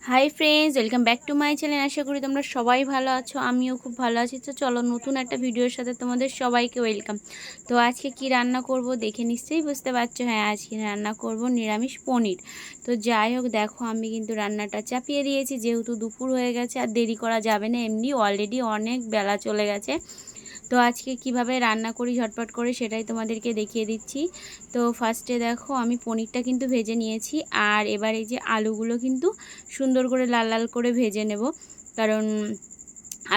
High friends, welcome back to my channel. আশা করি তোমরা সবাই ভালো আছো, আমিও খুব ভালো আছি। তো চলো, নতুন একটা ভিডিওর সাথে তোমাদের সবাইকে ওয়েলকাম। তো আজকে কি রান্না করব দেখে নিশ্চয়ই বুঝতে পারছো। হ্যাঁ, আজকে রান্না করব নিরামিষ পনির। তো যাই হোক, দেখো আমি কিন্তু রান্নাটা চাপিয়ে দিয়েছি, যেহেতু দুপুর হয়ে গেছে আর দেরি করা যাবে না, এমনি অলরেডি অনেক বেলা চলে গেছে। তো আজকে কিভাবে রান্না করি ঝটপট করে সেটাই তোমাদেরকে দেখিয়ে দিচ্ছি। তো ফার্স্টে দেখো আমি পনিরটা কিন্তু ভেজে নিয়েছি, আর এবার এই যে আলুগুলো কিন্তু সুন্দর করে লাল লাল করে ভেজে নেব। কারণ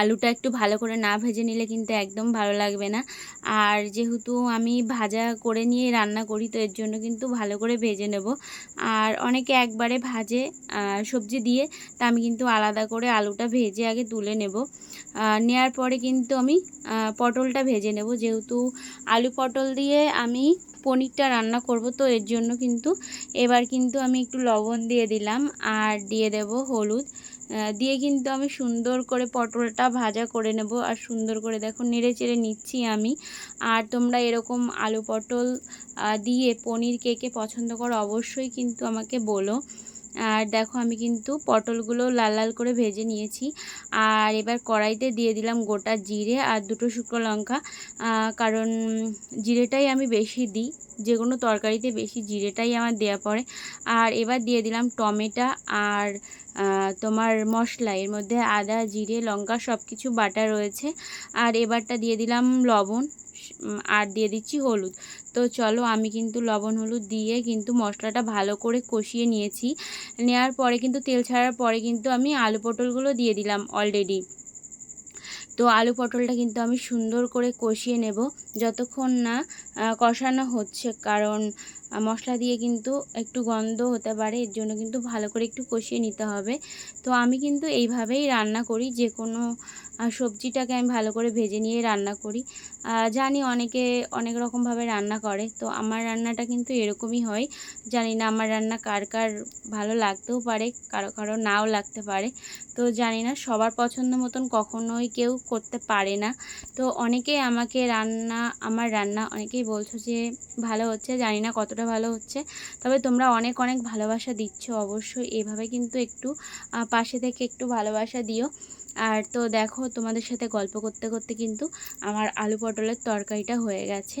আলুটা একটু ভালো করে না ভেজে নিলে কিন্তু একদম ভালো লাগবে না। আর যেহেতু আমি ভাজা করে নিয়ে রান্না করি, তো এর জন্য কিন্তু ভালো করে ভেজে নেব। আর অনেকে একবারে ভাজে সবজি দিয়ে, তা আমি কিন্তু আলাদা করে আলুটা ভেজে আগে তুলে নেব। নেয়ার পরে কিন্তু আমি পটলটা ভেজে নেব, যেহেতু আলু পটল দিয়ে আমি পনিরটা রান্না করব। তো এর জন্য কিন্তু এবার কিন্তু আমি একটু লবণ দিয়ে দিলাম, আর দিয়ে দেব হলুদ। দিয়ে কিন্তু আমি সুন্দর করে পটলটা ভাজা করে নেব, আর সুন্দর করে দেখো নেড়ে চেড়ে নিচ্ছি আমি। আর তোমরা এরকম আলু পটল দিয়ে পনির কে কে পছন্দ করো অবশ্যই কিন্তু আমাকে বলো। আর দেখো আমি কিন্তু পটলগুলো লাল লাল করে ভেজে নিয়েছি। আর এবার কড়াইতে দিয়ে দিলাম গোটা জিরে আর দুটো শুকনো লঙ্কা। কারণ জিরেটাই আমি বেশি দিই, যে কোনো তরকারিতে বেশি জিরেটাই আমার দেয়া পড়ে। আর এবার দিয়ে দিলাম টমেটো আর তোমার মশলা, এর মধ্যে আদা জিরে লঙ্কা সব কিছু বাটা রয়েছে। আর এবারটা দিয়ে দিলাম লবণ, আর দিয়ে দিচ্ছি হলুদ। তো চলো, আমি কিন্তু লবণ হলুদ দিয়ে কিন্তু মশলাটা ভালো করে কষিয়ে নিয়েছি। নেওয়ার পরে কিন্তু তেল ছাড়ার পরে কিন্তু আমি আলু পটলগুলো দিয়ে দিলাম অলরেডি। তো আলু পটলটা কিন্তু আমি সুন্দর করে কষিয়ে নেব যতক্ষণ না কষানো হচ্ছে, কারণ মশলা দিয়ে কিন্তু একটু গন্ধ হতে পারে, এর জন্য কিন্তু ভালো করে একটু কষিয়ে নিতে হবে। তো আমি কিন্তু এইভাবেই রান্না করি, যে কোনো সবজিটাকে আমি ভালো করে ভেজে নিয়ে রান্না করি। জানি অনেকে অনেক রকমভাবে রান্না করে, তো আমার রান্নাটা কিন্তু এরকমই হয়। জানি না আমার রান্না কার কার ভালো লাগতেও পারে, কারো কারো নাও লাগতে পারে। তো জানি না, সবার পছন্দ মতন কখনোই কেউ করতে পারে না। তো অনেকেই আমাকে আমার রান্না অনেকেই বলছো যে ভালো হচ্ছে, জানি না কতটা ভালো হচ্ছে। তবে তোমরা অনেক অনেক ভালোবাসা দিচ্ছ, অবশ্যই এভাবে কিন্তু একটু পাশে থেকে একটু ভালোবাসা দিও। আর তো দেখো, তোমাদের সাথে গল্প করতে করতে কিন্তু আমার আলু পটলের তরকারিটা হয়ে গেছে।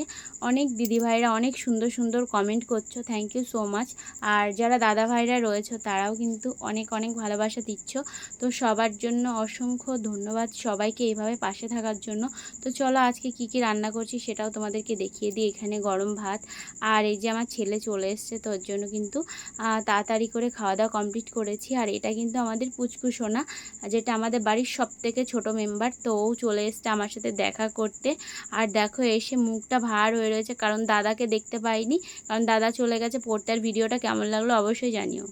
অনেক দিদিভাইরা অনেক সুন্দর সুন্দর কমেন্ট করছো, থ্যাংক ইউ সো মাচ। আর যারা দাদা ভাইরা রয়েছে তারাও কিন্তু অনেক অনেক ভালোবাসা দিচ্ছ। তো সবার জন্য অসংখ্য ধন্যবাদ, সবাইকে এইভাবে পাশে থাকার জন্য। তো চলো, আজকে কি কি রান্না করছি সেটাও তোমাদেরকে দেখিয়ে দিই। এখানে গরম ভাত, আর এই যে আমার ছেলে চলে এসছে, তো ওর জন্য কিন্তু তাড়াতাড়ি করে খাওয়া দাওয়া কমপ্লিট করেছি। আর এটা কিন্তু আমাদের পুচকু সোনা, যেটা আমাদের বাড়ির সব থেকে ছোটো মেম্বার, তো ও চলে এসছে আমার সাথে দেখা করতে। আর দেখো এসে মুখটা ভার হয়ে রয়েছে, কারণ দাদাকে দেখতে পাইনি, কারণ দাদা চলে গেছে পড়তে। আর ভিডিওটা কেমন লাগলো অবশ্যই জানিও।